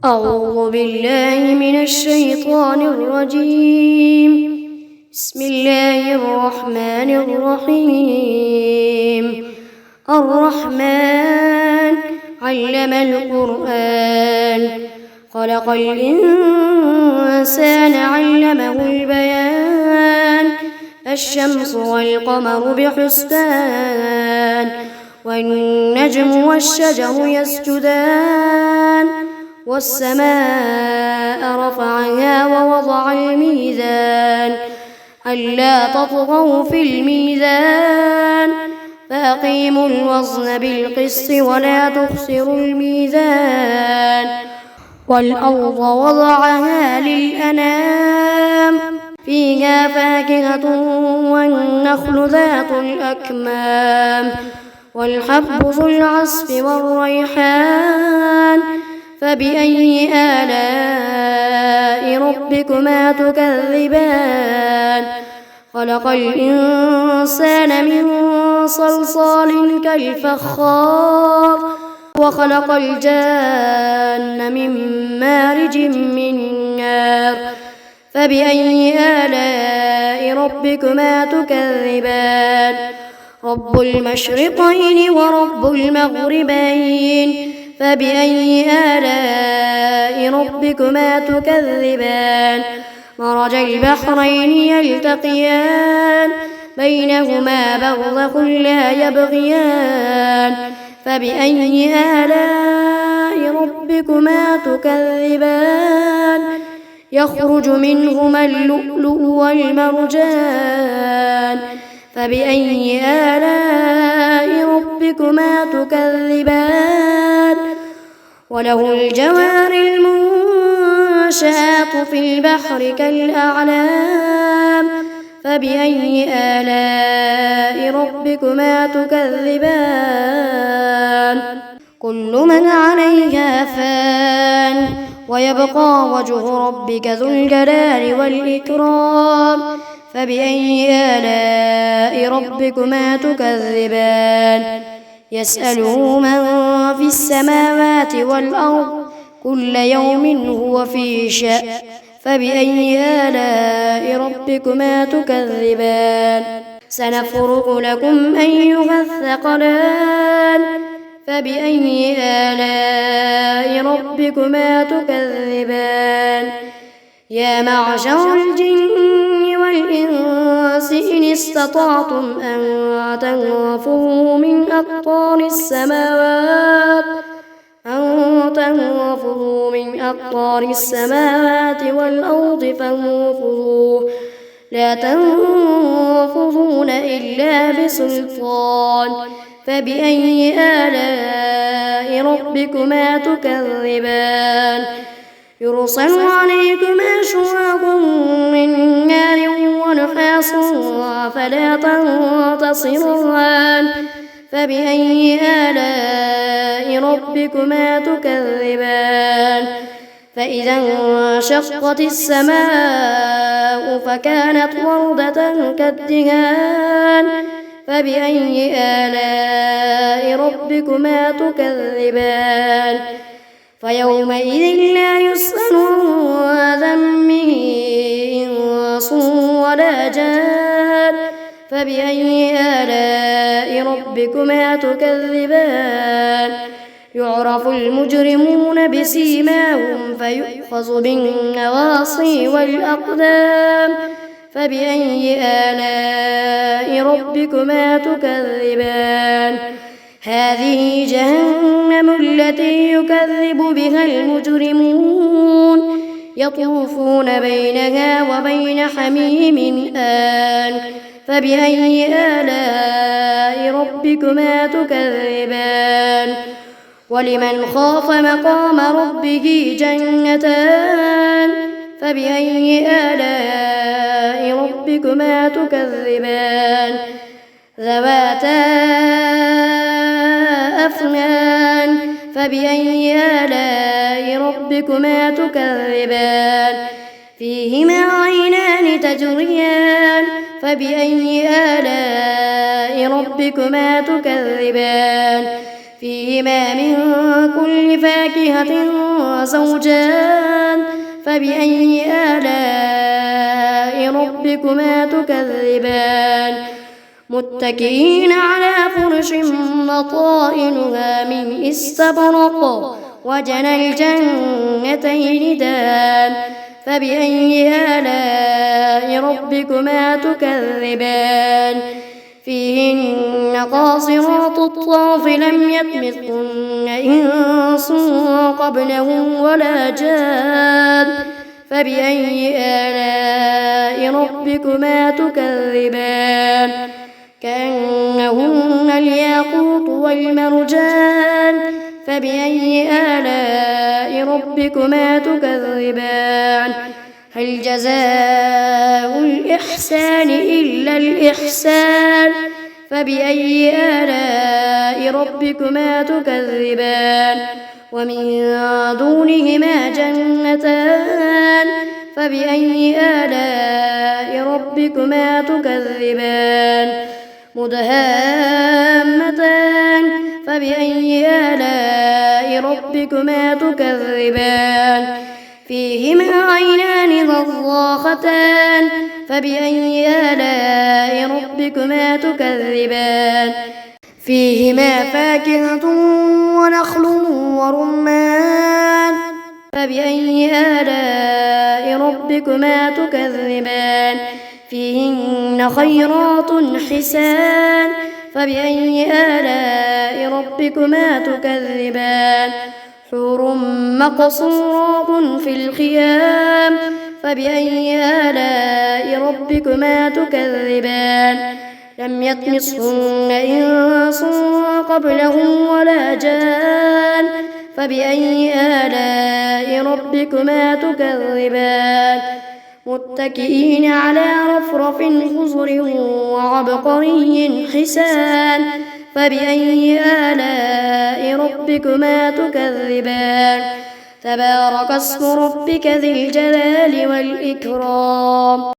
أعوذ بالله من الشيطان الرجيم. بسم الله الرحمن الرحيم. الرحمن علم القرآن، خلق الإنسان علمه البيان. الشمس والقمر بحسبان، والنجم والشجر يسجدان. والسماء رفعها ووضع الميزان، ألا تطغوا في الميزان، فأقيموا الوزن بالقسط ولا تخسروا الميزان. والأرض وضعها للأنام، فيها فاكهة والنخل ذات الأكمام، والحب ذو العصف والريحان. فبأي آلاء ربكما تكذبان؟ خلق الإنسان من صلصال كالفخار، وخلق الجان من مارج من نار. فبأي آلاء ربكما تكذبان؟ رب المشرقين ورب المغربين. فبأي آلاء ربكما تكذبان؟ مرج البحرين يلتقيان، بينهما برزخ لا يبغيان. فبأي آلاء ربكما تكذبان؟ يخرج منهما اللؤلؤ والمرجان. فبأي آلاء ربكما تكذبان؟ وله الجوار المنشآت في البحر كالأعلام. فبأي آلاء ربكما تكذبان؟ كل من عليها فان، ويبقى وجه ربك ذو الجلال والإكرام. فبأي آلاء ربكما تكذبان؟ يسأله من في السماوات والأرض، كل يوم هو في شأن. فبأي آلاء ربكما تكذبان؟ سنفرغ لكم أيها الثقلان. فبأي آلاء ربكما تكذبان؟ يا معشر الجن والإنس إن استطعتم أن تنفذوا من أقطار السماوات والأرض فانفذوا، لا تنفذون إلا بسلطان. فبأي آلاء ربكما تكذبان؟ يرسل عليكما شواظ من نار ونحاس فلا تنتصران. فبأي آلاء ربكما تكذبان؟ فإذا انشقت السماء فكانت وردة كالدهان. فبأي آلاء ربكما تكذبان؟ فيومئذ لا يسأل عن ذنبه إنس ولا جان. فبأي آلاء ربكما تكذبان؟ يعرف المجرمون بسيماهم فيؤخذ بالنواصي والأقدام. فبأي آلاء ربكما تكذبان؟ هذه جهنم التي يكذب بها المجرمون، يطوفون بينها وبين حميم آن. فبأي آلاء ربكما تكذبان؟ ولمن خاف مقام ربه جنتان. فبأي آلاء ربكما تكذبان؟ ذواتا أفنان. فبأي آلاء ربكما تكذبان؟ فيهما عينان تجريان. فبأي آلاء ربكما تكذبان؟ فيهما من كل فاكهة زوجان فبأي آلاء ربكما تكذبان متكئين على فرش بطائنها من استبرق وجنى الجنتين دان فبأي آلاء ربكما تكذبان فيهن قاصرات الطرف لم يطمثهن إنس قبلهم ولا جان فبأي آلاء ربكما تكذبان كأنهن الياقوت والمرجان فبأي آلاء ربكما تكذبان هل جزاء الإحسان إلا الإحسان فبأي آلاء ربكما تكذبان ومن دونهما جنتان فبأي آلاء ربكما تكذبان مدهامتان فبأي آلاء ربكما تكذبان فيهما عينان نضاختان فبأي آلاء ربكما تكذبان فيهما فاكهة ونخل ورمان فبأي آلاء ربكما تكذبان فيهن خيرات حسان فبأي آلاء ربكما تكذبان حور مقصورات في الخيام فبأي آلاء ربكما تكذبان لم يطمثهن إنس قبلهم ولا جان فبأي آلاء ربكما تكذبان متكئين على رفرف خضر وعبقري حسان فبأي آلاء ربكما تكذبان تبارك اسم ربك ذي الجلال والإكرام.